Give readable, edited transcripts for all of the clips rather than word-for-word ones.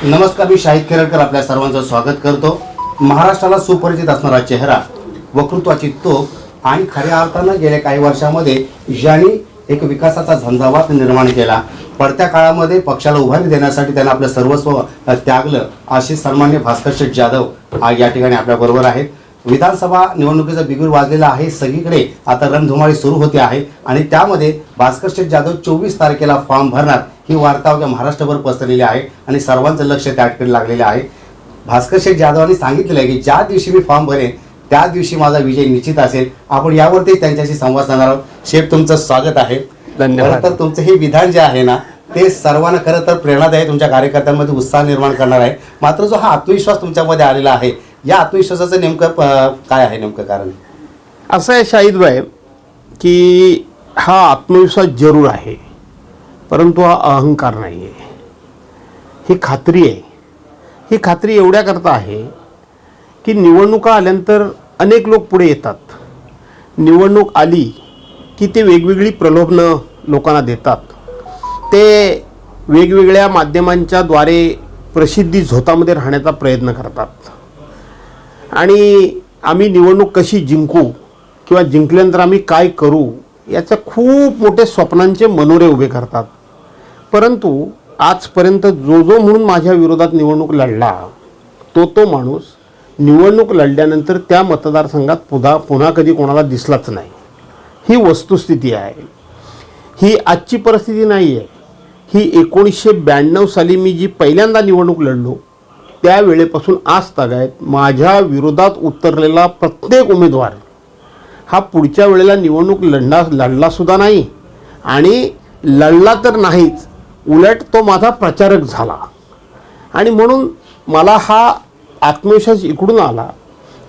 नमस्कार, मी शाहिद खेरडकर आपल्या सर्वांचं स्वागत करतो। महाराष्ट्राला सुपरिचित असणारा चेहरा, वक्तृत्वाची तोफ आणि खऱ्या अर्थानं गेल्या काही वर्षांमध्ये ज्यांनी एक विकासाचा झंझावात निर्माण केला, पडत्या काळामध्ये पक्षाला उभारी देण्यासाठी त्यांना आपलं सर्वस्व त्यागलं, असे सन्माननीय भास्कर शेठ जाधव आज या ठिकाणी आपल्याबरोबर आहेत। विधानसभा निवडणुकीचा बिगुल वाजलेला आहे, सगळीकडे आता रणधुमाळी सुरू होते आहे आणि त्यामध्ये भास्कर शेठ जाधव 24 तारखेला फॉर्म भरणार ही वार्ता अवघ्या महाराष्ट्रभर पसरलेली आहे आणि सर्वांचं लक्ष त्याकडे लागलेले आहे। भास्कर शेठ जाधवांनी सांगितलेलं आहे की ज्या दिवशी मी फॉर्म भरेन त्या दिवशी माझा विजय निश्चित असेल। आपण यावरती त्यांच्याशी संवाद साधणार आहोत। शेठ, तुमचं स्वागत आहे। धन्यवाद। तर तुमचं हे विधान जे आहे ना, ते सर्वांना खरं तर प्रेरणादायी, तुमच्या कार्यकर्त्यांमध्ये उत्साह निर्माण करणार आहे। मात्र जो हा आत्मविश्वास तुमच्यामध्ये आलेला आहे, या आत्मविश्वासाचं नेमकं काय आहे नेमकं कारण? असं आहे शाहिद भाई की हा आत्मविश्वास जरूर आहे, परंतु हा अहंकार नाही आहे। ही खात्री आहे। ही खात्री एवढ्या करता आहे की निवडणुका आल्यानंतर अनेक लोक पुढे येतात। निवडणूक आली की ते वेगवेगळी प्रलोभनं लोकांना देतात। ते वेगवेगळ्या माध्यमांच्याद्वारे प्रसिद्धी झोतामध्ये राहण्याचा प्रयत्न करतात आणि आम्ही निवडणूक कशी जिंकू किंवा जिंकल्यानंतर आम्ही काय करू याचं खूप मोठे स्वप्नांचे मनोरे उभे करतात। परंतु आजपर्यंत जो म्हणून माझ्या विरोधात निवडणूक लढला, तो माणूस निवडणूक लढल्यानंतर त्या मतदारसंघात पुन्हा कधी कोणाला दिसलाच नाही। ही वस्तुस्थिती आहे। ही आजची परिस्थिती नाही आहे। ही 1992 साली मी जी पहिल्यांदा निवडणूक लढलो त्या वेळेपासून आज तागायत माझ्या विरोधात उतरलेला प्रत्येक उमेदवार हा पुढच्या वेळेला निवडणूक लढला सुद्धा नाही आणि लढला तर नाहीच, उलट तो माझा प्रचारक झाला। आणि म्हणून मला हा आत्मविश्वास इकडून आला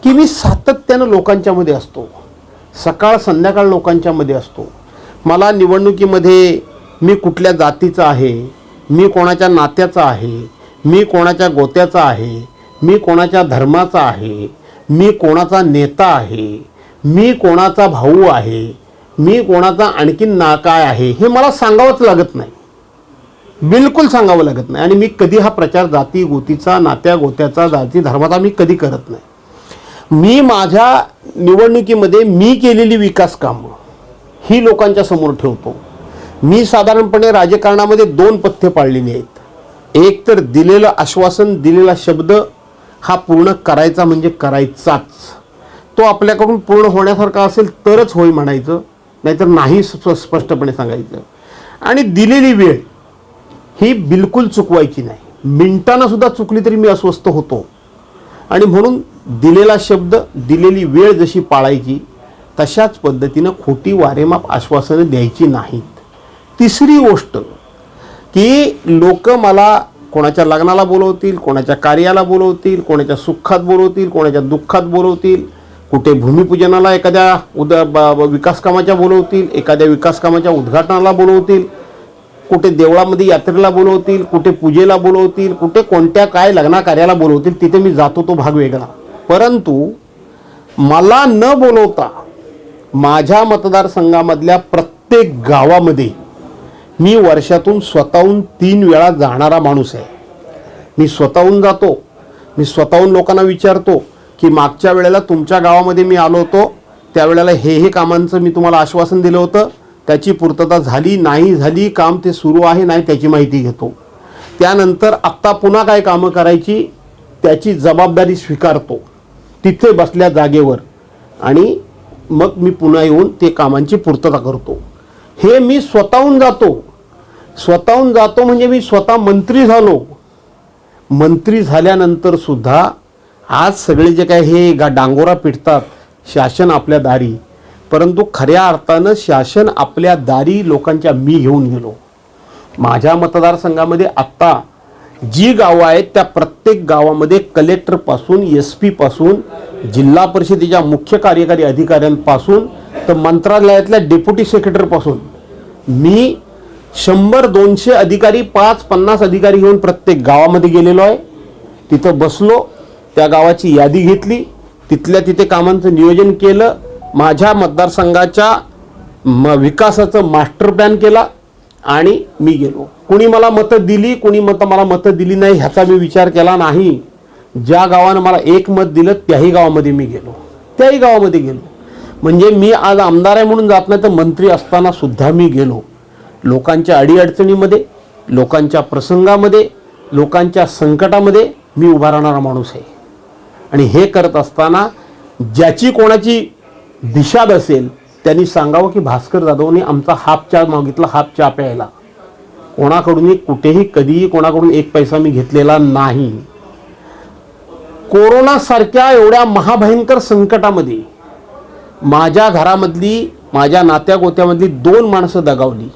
की मी सातत्यानं लोकांच्यामध्ये असतो, सकाळ संध्याकाळ लोकांच्यामध्ये असतो। मला निवडणुकीमध्ये मी कुठल्या जातीचा आहे, मी कोणाच्या नात्याचा आहे, मी कोणाच्या गोत्याचा आहे, मी कोणाच्या धर्माचा आहे, मी कोणाचा नेता आहे, मी कोणाचा भाऊ आहे, मी कोणाचा आणखीन काय आहे, हे मला सांगावंच लागत नाही, बिलकुल सांगावं लागत नाही। आणि मी कधी हा प्रचार जाती गोतीचा, नात्या गोत्याचा, जाती धर्माचा मी कधी करत नाही। मी माझ्या निवडणुकीमध्ये मी केलेली विकास कामं ही लोकांच्या समोर ठेवतो। मी साधारणपणे राजकारणामध्ये 2 पथ्य पाळलेली आहेत। एक तर दिलेलं आश्वासन, दिलेला शब्द हा पूर्ण करायचा म्हणजे करायचाच। तो आपल्याकडून पूर्ण होण्यासारखा असेल तरच होय म्हणायचं, नाहीतर नाही स्पष्टपणे सांगायचं। आणि दिलेली वेळ ही बिलकुल चुकवायची नाही। मिनिटांना सुद्धा चुकली तरी मी अस्वस्थ होतो आणि म्हणून दिलेला शब्द, दिलेली वेळ जशी पाळायची तशाच पद्धतीनं खोटी वारेमाप आश्वासनं द्यायची नाहीत। तिसरी गोष्ट की लोक मला कोणाच्या लग्नाला बोलवतील, कोणाच्या कार्याला बोलवतील, कोणाच्या सुखात बोलवतील, कोणाच्या दुःखात बोलवतील, कुठे भूमिपूजनाला एखाद्या विकास कामाच्या बोलवतील, एखाद्या विकास कामाच्या उद्घाटनाला बोलवतील, कुठे देवळामध्ये यात्रेला बोलवतील, कुठे पूजेला बोलवतील, कुठे कोणत्या काय लग्ना कार्याला बोलवतील, तिथे मी जातो, तो भाग वेगळा। परंतु मला न बोलवता माझ्या मतदारसंघामधल्या प्रत्येक गावामध्ये मी वर्षातून स्वतःहून 3 वेळा जाणारा माणूस आहे। मी स्वतःहून जातो। मी स्वतःहून लोकांना विचारतो की मागच्या वेळेला तुमच्या गावामध्ये मी आलो होतो, त्यावेळेला हे कामांचं मी तुम्हाला आश्वासन दिलं होतं, त्याची पूर्तता झाली नाही झाली, काम ते सुरू आहे नाही त्याची माहिती घेतो। त्यानंतर आत्ता पुन्हा काय कामं करायची त्याची जबाबदारी स्वीकारतो तिथे बसल्या जागेवर आणि मग मी पुन्हा येऊन ते कामांची पूर्तता करतो। हे मी स्वतःहून जातो। स्वतःहून जातो म्हणजे मी स्वतः मंत्री झालो। मंत्री झाल्यानंतर सुद्धा आज सगळे जे काय हे डांगोरा पिटतात शासन आपल्या दारी, परंतु खऱ्या अर्थानं शासन आपल्या दारी लोकांच्या मी घेऊन गेलो। माझ्या मतदारसंघामध्ये आत्ता जी गावं आहेत त्या प्रत्येक गावामध्ये कलेक्टरपासून SP पासून जिल्हा परिषदेच्या मुख्य कार्यकारी अधिकाऱ्यांपासून तर मंत्रालयातल्या डेप्युटी सेक्रेटरीपासून मी 100-200 अधिकारी, 5-50 अधिकारी घेऊन प्रत्येक गावामध्ये गेलेलो आहे। तिथं बसलो, त्या गावाची यादी घेतली, तिथल्या तिथे कामांचं नियोजन केलं, माझ्या मतदारसंघाच्या विकासाचं मास्टर प्लॅन केला आणि मी गेलो। कुणी मला मतं दिली, कुणी मला मतं दिली नाही ह्याचा मी विचार केला नाही. ज्या गावानं मला एक मत दिलं त्याही गावामध्ये मी गेलो, त्याही गावामध्ये गेलो. म्हणजे मी आज आमदार आहे म्हणून जात नाही, तर मंत्री असताना सुद्धा मी गेलो. लोकांच्या अडीअडचणीमध्ये, लोकांच्या प्रसंगामध्ये, लोकांच्या संकटामध्ये मी उभा राहणारा माणूस आहे. आणि हे करत असताना ज्याची कोणाची दिशा असेल त्यांनी सांगावं की भास्कर जाधवने आमचा हाफ चहा मागितला, हाफ चहा प्यायला. कोणाकडूनही कुठेही कधीही कोणाकडून एक पैसा मी घेतलेला नाही. कोरोनासारख्या एवढ्या महाभयंकर संकटामध्ये माझ्या घरामधली, माझ्या नात्यागोत्यामधली 2 माणसं दगावली.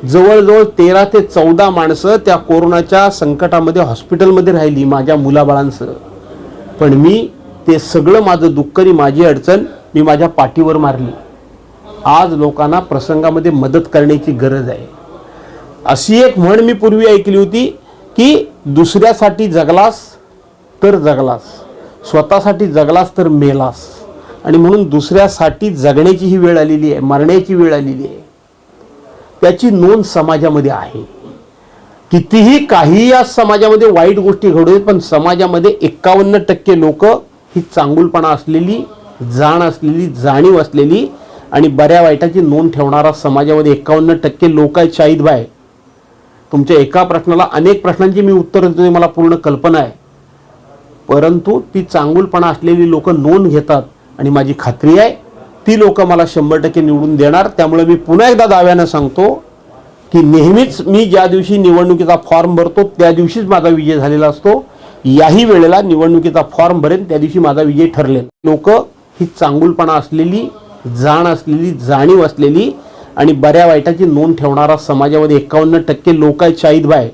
जवळजवळ 13 ते 14 माणसं त्या कोरोनाच्या संकटामध्ये हॉस्पिटलमध्ये राहिली माझ्या मुलाबाळांसह. पण मी ते सगळं माझं दुःख आणि माझी अडचण मी माझ्या पाठीवर मारली. आज लोकांना प्रसंगामध्ये मदत करण्याची गरज आहे. अशी एक म्हण मी पूर्वी ऐकली होती की दुसऱ्यासाठी जगलास तर जगलास, स्वतःसाठी जगलास तर मेलास. आणि म्हणून दुसऱ्यासाठी जगण्याची ही वेळ आलेली आहे, मरण्याची वेळ आलेली आहे. त्याची नोंद समाजामध्ये आहे. कितीही काही या समाजामध्ये वाईट गोष्टी घडू, पण समाजामध्ये 51% लोक ही चांगुलपणा असलेली, जाण असलेली, जाणीव असलेली आणि बऱ्या वाईटाची नोंद ठेवणारा समाजामध्ये 51% लोक आहेत. शाहिदभाई, तुमच्या एका प्रश्नाला अनेक प्रश्नांची मी उत्तर देतो, मला पूर्ण कल्पना आहे. परंतु ती चांगुलपणा असलेली लोक नोंद घेतात आणि माझी खात्री आहे ती लोक मला 100% निवडून देणार. त्यामुळे मी पुन्हा एकदा दाव्यानं सांगतो की नेहमीच मी ज्या दिवशी निवडणुकीचा फॉर्म भरतो त्या दिवशीच माझा विजय झालेला असतो. याही वेळेला निवडणुकीचा फॉर्म भरेन त्या दिवशी माझा विजय ठरलेला. लोक ही चांगुलपणा असलेली, जाण असलेली, जाणीव असलेली आणि बऱ्या वाईटाची नोंद ठेवणारा समाजामध्ये 51% लोक आहेत. शाहिदभाई,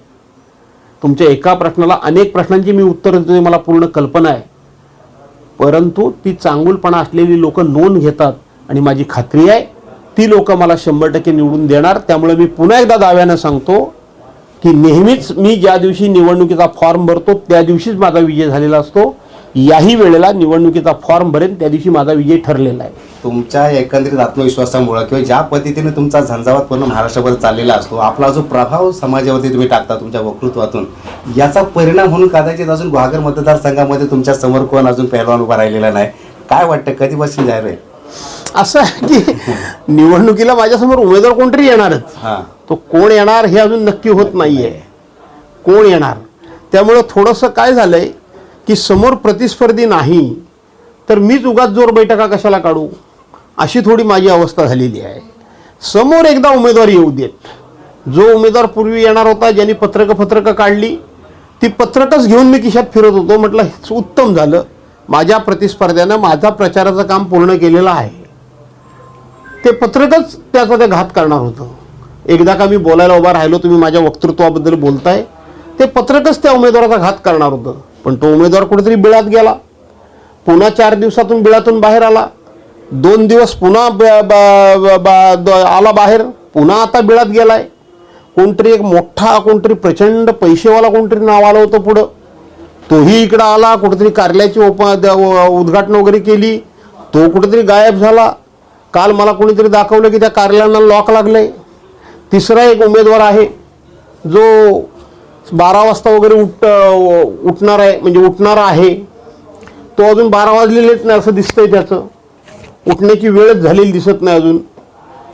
तुमच्या एका प्रश्नाला अनेक प्रश्नांची मी उत्तर देतो, मला पूर्ण कल्पना आहे. परंतु ती चांगुलपणा असलेली लोक नोंद घेतात आणि माझी खात्री आहे ती लोक मला 100% निवडून देणार. त्यामुळे मी पुन्हा एकदा दाव्यानं सांगतो की नेहमीच मी ज्या दिवशी निवडणुकीचा फॉर्म भरतो त्या दिवशीच माझा विजय झालेला असतो. याही वेळेला निवडणुकीचा फॉर्म भरेन त्या दिवशी माझा विजय ठरलेला आहे. तुमच्या एकंदरीत आत्मविश्वासामुळे किंवा ज्या पद्धतीने तुमचा झंझावात पूर्ण महाराष्ट्रभर चाललेला असतो, आपला जो प्रभाव समाजावरती तुम्ही टाकता तुमच्या वक्तृत्वातून, याचा परिणाम म्हणून कदाचित अजून गुहागर मतदारसंघामध्ये तुमच्या समोर कोण अजून पहिलवान उभा राहिलेला नाही. काय वाटतं, कधीपासून जाहीर आहे? असं आहे की निवडणुकीला माझ्यासमोर उमेदवार कोणतरी येणारच. तो कोण येणार हे अजून नक्की होत नाहीये, कोण येणार. त्यामुळं थोडंसं काय झालंय की समोर प्रतिस्पर्धी नाही तर मीच उगाच जोर बैठका कशाला काढू, अशी थोडी माझी अवस्था झालेली आहे. समोर एकदा उमेदवार येऊ देत. जो उमेदवार पूर्वी येणार होता, ज्यांनी पत्रकं काढली, ती पत्रकच घेऊन मी खिशात फिरत होतो. म्हटलं उत्तम झालं, माझ्या प्रतिस्पर्ध्यानं माझा प्रचाराचं काम पूर्ण केलेलं आहे. ते पत्रकच त्याचा ते घात करणार होतं. एकदा का मी बोलायला उभा राहिलो, तुम्ही माझ्या वक्तृत्वाबद्दल बोलताय, ते पत्रकच त्या उमेदवाराचा घात करणार होतं. पण तो उमेदवार कुठेतरी बिळात गेला, पुन्हा 4 दिवसातून बिळातून बाहेर आला, 2 दिवस पुन्हा आला बाहेर, पुन्हा आता बिळात गेलाय. कोणतरी एक मोठा, कोणतरी प्रचंड पैसेवाला कोणतरी नाव आलं होतं पुढं, तोही इकडं आला. कुठेतरी कार्यालयाची उद्घाटन वगैरे केली, तो कुठेतरी गायब झाला. काल मला कोणीतरी दाखवलं की त्या कार्यालयांना लॉक लागलंय. तिसरा एक उमेदवार आहे जो 12 वाजता वगैरे उठणार आहे, म्हणजे उठणारा आहे, तो अजून 12 वाजलेलेच नाही असं दिसतंय, त्याचं उठण्याची वेळच झालेली दिसत नाही अजून.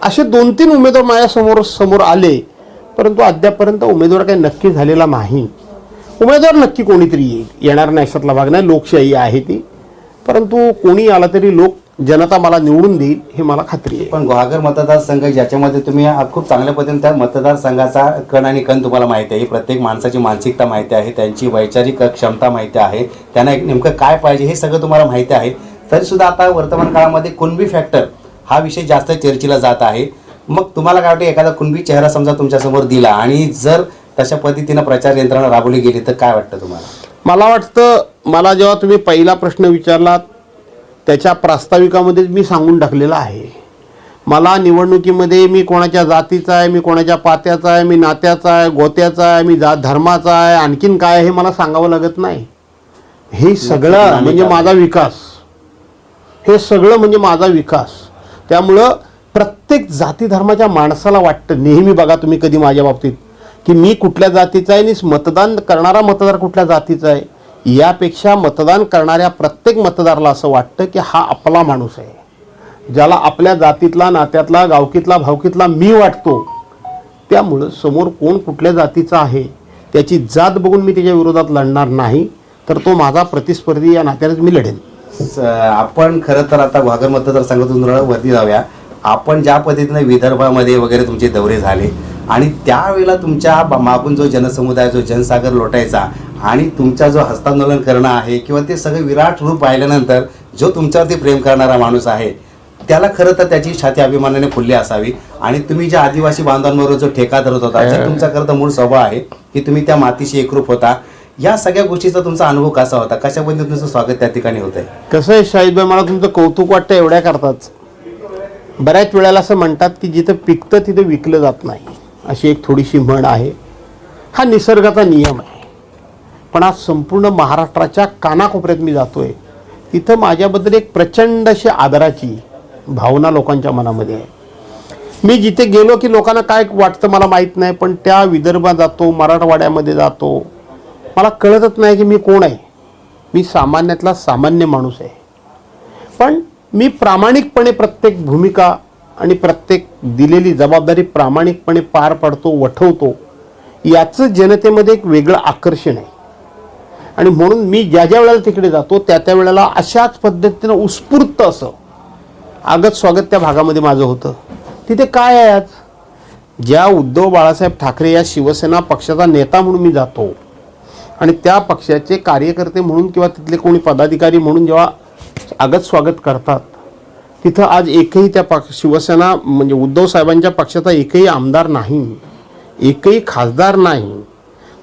असे 2-3 उमेदवार समोर आले, परंतु अद्यापपर्यंत उमेदवार काही नक्की झालेला नाही. उमेदवार नक्की कोणीतरी येईल, येणार नाही अशातला भाग नाही, लोकशाही आहे ती. परंतु कोणी आला तरी जनता मला निवडून देईल हे मला खात्री आहे. पण गुहागर मतदारसंघ ज्याच्यामध्ये तुम्ही खूप चांगल्या पद्धतीने त्या मतदारसंघाचा कण आणि कण तुम्हाला माहिती आहे, प्रत्येक माणसाची मानसिकता माहिती आहे, त्यांची वैचारिक क्षमता माहिती आहे, त्यांना नेमकं काय पाहिजे हे सगळं तुम्हाला माहिती आहे. तरी सुद्धा आता वर्तमान काळामध्ये कुणबी फॅक्टर हा विषय जास्त चर्चेला जात आहे. मग तुम्हाला काय वाटतं, एखादा कुणबी चेहरा समजा तुमच्यासमोर दिला आणि जर तशा पद्धतीनं प्रचार यंत्रणा राबवली गेली तर काय वाटतं तुम्हाला? मला वाटतं, मला जेव्हा तुम्ही पहिला प्रश्न विचारलात त्याच्या प्रास्ताविकामध्येच मी सांगून टाकलेलं आहे. मला निवडणुकीमध्ये मी कोणाच्या जातीचा आहे, मी कोणाच्या पात्याचा आहे, मी नात्याचा आहे, गोत्याचा आहे, मी धर्माचा आहे, आणखीन काय हे मला सांगावं लागत नाही. हे सगळं म्हणजे माझा विकास, हे सगळं म्हणजे माझा विकास. त्यामुळं प्रत्येक जाती धर्माच्या माणसाला वाटतं नेहमी, बघा तुम्ही कधी माझ्या बाबतीत, की मी कुठल्या जातीचा आहे आणि मतदान करणारा मतदार कुठल्या जातीचा आहे, यापेक्षा मतदान करणाऱ्या प्रत्येक मतदाराला असं वाटतं की हा आपला माणूस आहे, ज्याला आपल्या जातीतला, नात्यातला, गावकीतला, भावकीतला मी वाटतो. त्यामुळं समोर कोण कुठल्या जातीचा आहे त्याची जात बघून मी त्याच्या विरोधात लढणार नाही, तर तो माझा प्रतिस्पर्धी या नात्यानेच मी लढेन. आपण खरं तर आता वाघर मतदारसंघातून वरती जाऊया. आपण ज्या पद्धतीने विदर्भामध्ये वगैरे तुमचे दौरे झाले आणि त्यावेळेला तुमच्या मागून जो जनसमुदाय, जो जनसागर लोटायचा आणि तुमचा जो हस्तांदोलन करणं आहे किंवा ते सगळं विराट रूप पाहिल्यानंतर जो तुमच्यावरती प्रेम करणारा माणूस आहे त्याला खरं तर त्याची छाती अभिमानाने फुलली असावी. आणि तुम्ही ज्या आदिवासी बांधवांबरोबर जो ठेका धरत होता, जे तुमचा खरं तर मूळ स्वभाव आहे की तुम्ही त्या मातीशी एकरूप होता, या सगळ्या गोष्टीचा तुमचा अनुभव कसा होता? कशा पद्धतीने तुमचं स्वागत त्या ठिकाणी होतंय? कसं आहे शाहीदभाई, मला तुमचं कौतुक वाटतं एवढ्या करताच. बऱ्याच वेळेला असं म्हणतात की जिथं पिकतं तिथं विकलं जात नाही, अशी एक थोडीशी म्हण आहे. हा निसर्गाचा नियम आहे. पण आज संपूर्ण महाराष्ट्राच्या कानाकोपऱ्यात मी जातोय, तिथं माझ्याबद्दल एक प्रचंड अशी आदराची भावना लोकांच्या मनामध्ये आहे. मी जिथे गेलो की लोकांना काय वाटतं मला माहीत नाही, पण त्या विदर्भात जातो, मराठवाड्यामध्ये जातो, मला कळतच नाही की मी कोण आहे. मी सामान्यातला सामान्य माणूस आहे, पण मी प्रामाणिकपणे प्रत्येक भूमिका आणि प्रत्येक दिलेली जबाबदारी प्रामाणिकपणे पार पाडतो, वठवतो. याचं जनतेमध्ये एक वेगळं आकर्षण आहे. आणि म्हणून मी ज्या ज्या वेळेला तिकडे जातो त्या त्या वेळेला अशाच पद्धतीनं उत्स्फूर्त असं आगत स्वागत त्या भागामध्ये माझं होतं. तिथे काय आहे, आज ज्या उद्धव बाळासाहेब ठाकरे या शिवसेना पक्षाचा नेता म्हणून मी जातो आणि त्या पक्षाचे कार्यकर्ते म्हणून किंवा तिथले कोणी पदाधिकारी म्हणून जेव्हा आगत स्वागत करतात, तिथं आज एकही त्या शिवसेना म्हणजे उद्धव साहेबांच्या पक्षाचा एकही आमदार नाही, एकही खासदार नाही,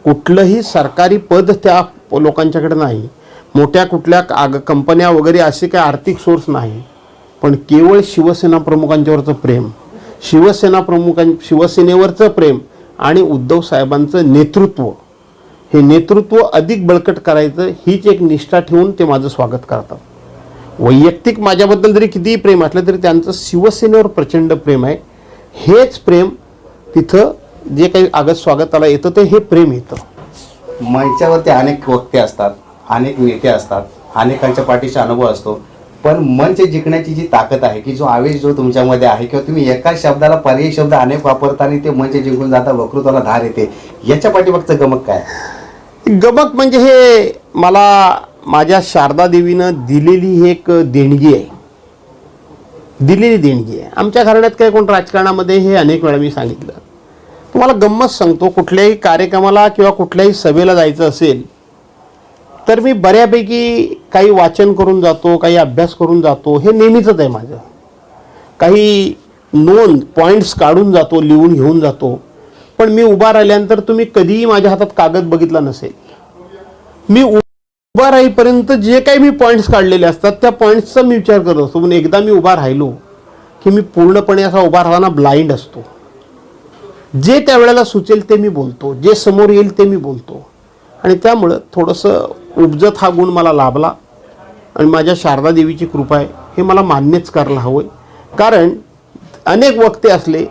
कुठलंही सरकारी पद त्या लोकांच्याकडे नाही, मोठ्या कुठल्या कंपन्या वगैरे असे काही आर्थिक सोर्स नाही, पण केवळ शिवसेना प्रमुखांच्यावरचं प्रेम, शिवसेनेवरचं प्रेम आणि उद्धव साहेबांचं नेतृत्व, हे नेतृत्व अधिक बळकट करायचं हीच एक निष्ठा ठेवून ते माझं स्वागत करतात. वैयक्तिक माझ्याबद्दल जरी कितीही प्रेम असलं तरी त्यांचं शिवसेनेवर प्रचंड प्रेम आहे. हेच प्रेम तिथं जे काही आगत स्वागताला येतं ते हे प्रेम येतं. मंचावरती अनेक वक्ते असतात, अनेक नेते असतात, अनेकांच्या पाठीचा अनुभव असतो, पण मंच जिंकण्याची जी ताकद आहे की जो आवेश जो तुमच्यामध्ये आहे किंवा तुम्ही एका शब्दाला पर्यायी शब्द अनेक वापरताना ते मंच जिंकून जाता, वक्तृत्वाला धार येते, याच्या पाठीमागचं गमक काय? गमक म्हणजे हे मला माझ्या शारदा देवीनं दिलेली एक देणगी आहे, दिलेली देणगी आहे. आमच्या घराण्यात काय कोण राजकारणामध्ये हे अनेक वेळा मी सांगितलं. तुम्हाला गंमत सांगतो, कुठल्याही कार्यक्रमाला किंवा कुठल्याही सभेला जायचं असेल तर मी बऱ्यापैकी काही वाचन करून जातो, काही अभ्यास करून जातो, हे नेहमीचंच आहे माझं. काही नोंद पॉईंट्स काढून जातो, लिहून घेऊन जातो. पण मी उभा राहिल्यानंतर तुम्ही कधीही माझ्या हातात कागद बघितला नसेल. मी उभा राहीपर्यंत जे काही मी पॉईंट्स काढलेले असतात त्या पॉईंट्सचा मी विचार करत असतो. पण एकदा मी उभा राहिलो की मी पूर्णपणे असा उभा राहताना ब्लाइंड असतो. जे त्यावेळेला सुचेल ते मी बोलतो, जे समोर येईल ते मी बोलतो. आणि त्यामुळं थोडंसं उपजत हा गुण मला लाभला आणि माझ्या शारदा देवीची कृपा आहे हे मला मान्यच करायला हवं आहे. कारण अनेक वक्ते असले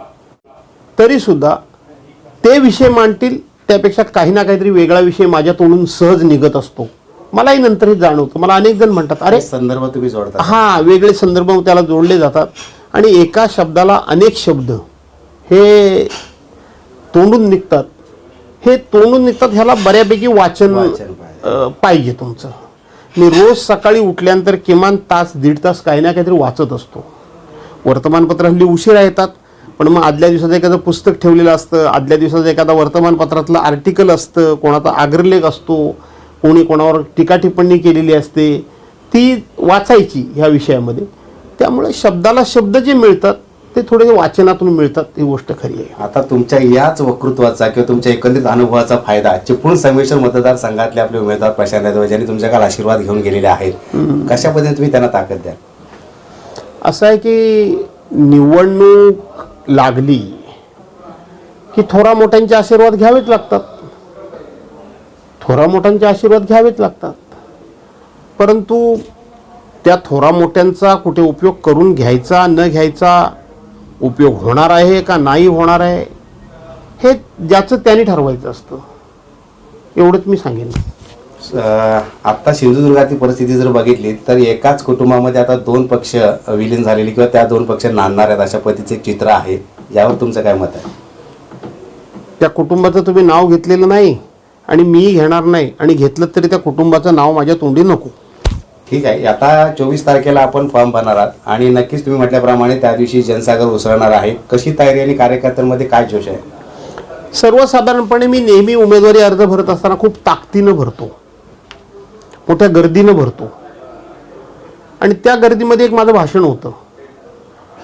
तरीसुद्धा ते विषय मांडतील त्यापेक्षा काही ना काहीतरी वेगळा विषय माझ्या तोंडून सहज निघत असतो. मलाही नंतर हे जाणवतं. मला अनेक जण म्हणतात, अरे संदर्भ तुम्ही जोडता. हां, वेगळे संदर्भ त्याला जोडले जातात आणि एका शब्दाला अनेक शब्द हे तोंडून निघतात. हे तोंडून निघतात ह्याला बऱ्यापैकी वाचन पाहिजे तुमचं. मी रोज सकाळी उठल्यानंतर किमान तास दीड तास काही ना काहीतरी वाचत असतो. वर्तमानपत्र हल्ली उशिरा येतात, पण मग आदल्या दिवसाचं एखादं पुस्तक ठेवलेलं असतं, आदल्या दिवसाचं एखादा वर्तमानपत्रातलं आर्टिकल असतं, कोणाचा आग्रलेख असतो, कोणी कोणावर टीका टिप्पणी केलेली असते, ती वाचायची ह्या विषयामध्ये. त्यामुळे शब्दाला शब्द जे मिळतात ते थोडे वाचनातून मिळतात, ही गोष्ट खरी आहे. आता तुमच्या याच वक्तृत्वाचा किंवा तुमच्या एकंदरीत अनुभवाचा फायदा चिपळूण संगमेश्वर मतदारसंघातले आपले उमेदवार प्रशांत यादव ज्यांनी तुमच्याकडे आशीर्वाद घेऊन गेलेले आहेत, कशा पद्धतीने तुम्ही त्यांना ताकद द्या? असं आहे की निवडणूक लागली की थोरा मोठ्यांचे आशीर्वाद घ्यावेच लागतात, थोरा मोठ्यांचे आशीर्वाद घ्यावेच लागतात. परंतु त्या थोरा मोठ्यांचा कुठे उपयोग करून घ्यायचा न घ्यायचा, उपयोग होणार आहे का नाही होणार आहे, हे ज्याचं त्याने ठरवायचं असतं, एवढंच मी सांगेन. आत्ता सिंधुदुर्गातील परिस्थिती जर बघितली तर एकाच कुटुंबामध्ये आता 2 पक्ष विलीन झालेले किंवा त्या 2 पक्ष नांदणार आहेत अशा पद्धतीचे एक चित्र आहे. यावर तुमचं काय मत आहे? त्या कुटुंबाचं तुम्ही नाव घेतलेलं नाही आणि मी घेणार नाही, आणि घेतलं तरी त्या कुटुंबाचं नाव माझ्या तोंडी नको. ठीक आहे. आता 24 तारखेला आपण फॉर्म भरणार आहात आणि नक्कीच तुम्ही म्हटल्याप्रमाणे त्या दिवशी जनसागर उसळणार आहे. कशी तयारी आणि कार्यकर्त्यांमध्ये काय जोश आहे? सर्वसाधारणपणे मी नेहमी उमेदवारी अर्ज भरत असताना खूप ताकदीनं भरतो, मोठ्या गर्दीनं भरतो, आणि त्या गर्दीमध्ये एक माझं भाषण होतं.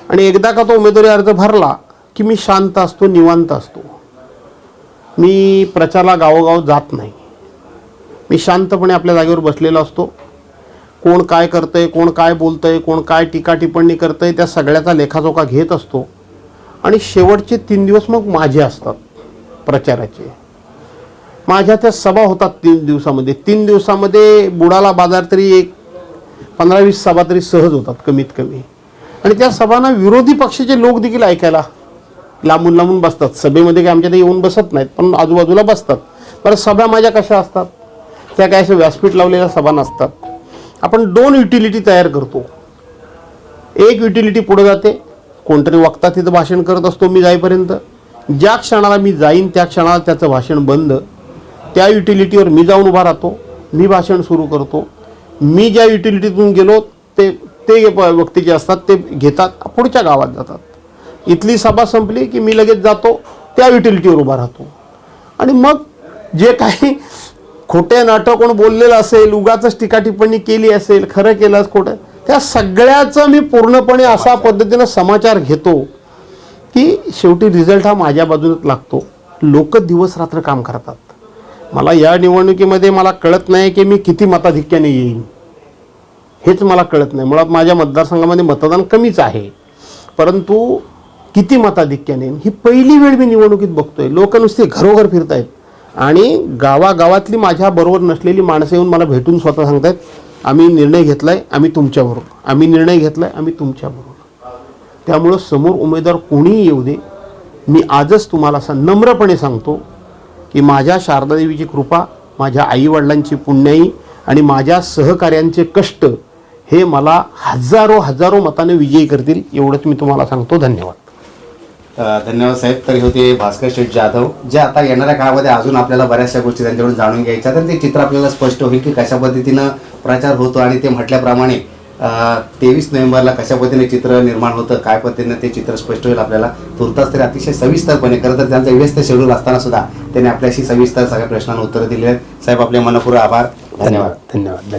आणि एकदा का तो उमेदवारी अर्ज भरला की मी शांत असतो, निवांत असतो. मी प्रचाराला गावोगाव जात नाही. मी शांतपणे आपल्या जागेवर बसलेलो असतो. कोण काय करतंय, कोण काय बोलतंय, कोण काय टीका टिप्पणी करतंय, त्या सगळ्याचा लेखाजोखा घेत असतो. आणि शेवटचे 3 दिवस मग माझे असतात प्रचाराचे. माझ्या त्या सभा होतात 3 दिवसामध्ये. 3 दिवसामध्ये बुडाला बाजार तरी एक 15-20 सभा तरी सहज होतात कमीत कमी. आणि त्या सभांना विरोधी पक्षाचे लोक देखील ऐकायला लांबून लांबून बसतात. सभेमध्ये काय आमच्या ते येऊन बसत नाहीत, पण आजूबाजूला बसतात. परत सभा माझ्या कशा असतात, त्या काय असं व्यासपीठ लावलेल्या सभा नसतात. आपण 2 युटिलिटी तयार करतो. एक युटिलिटी पुढे जाते, कोणतरी वक्ता तिथं भाषण करत असतो मी जाईपर्यंत. ज्या क्षणाला मी जाईन त्या क्षणाला त्याचं भाषण बंद. त्या युटिलिटीवर मी जाऊन उभा राहतो, मी भाषण सुरू करतो. मी ज्या युटिलिटीतून गेलो ते व्यक्ती जे असतात ते घेतात, पुढच्या गावात जातात. इथली सभा संपली की मी लगेच जातो, त्या युटिलिटीवर उभा राहतो. आणि मग जे काही खोटे नाटक कोण बोललेलं असेल, उगाच टीका टिप्पणी केली असेल, खरं केलं खोटं, त्या सगळ्याचं मी पूर्णपणे अशा पद्धतीनं समाचार घेतो की शेवटी रिझल्ट हा माझ्या बाजूनच लागतो. लोक दिवस रात्र काम करतात. मला या निवडणुकीमध्ये मला कळत नाही की मी किती मताधिक्याने येईन, हेच मला कळत नाही. मुळात माझ्या मतदारसंघामध्ये मतदान कमीच आहे, परंतु किती मताधिक्याने येईन ही पहिली वेळ मी निवडणुकीत बघतोय. लोक नुसते घरोघर फिरतायत आणि गावागावातली माझ्या बरोबर नसलेली माणसं येऊन मला भेटून स्वतः सांगतायत, आम्ही निर्णय घेतलाय, आम्ही तुमच्याबरोबर, आम्ही निर्णय घेतलाय, आम्ही तुमच्याबरोबर. त्यामुळं समोर उमेदवार कोणीही येऊ दे, मी आजच तुम्हाला असं नम्रपणे सांगतो की माझ्या शारदादेवीची कृपा, माझ्या आईवडिलांची पुण्याई आणि माझ्या सहकार्यांचे कष्ट हे मला हजारो मताने विजयी करतील, एवढंच मी तुम्हाला सांगतो. धन्यवाद. धन्यवाद साहेब. तरी होते भास्कर शेठ जाधव, जे आता येणाऱ्या काळामध्ये अजून आपल्याला बऱ्याचशा गोष्टी त्यांच्याकडून जाणून घ्यायच्या, तर ते चित्र आपल्याला स्पष्ट होईल की कशा पद्धतीनं प्रचार होतो. आणि ते म्हटल्याप्रमाणे 23 नोव्हेंबरला कशा पद्धतीने चित्र निर्माण होतं, काय पद्धतीने ते चित्र स्पष्ट होईल आपल्याला तुर्तास तरी अतिशय सविस्तरपणे. खरं तर त्यांचं व्यस्त शेड्यूल असताना सुद्धा त्यांनी आपल्याशी सविस्तर सगळ्या प्रश्नांना उत्तरं दिली आहेत. साहेब आपले मनपूर्वक आभार. धन्यवाद. धन्यवाद.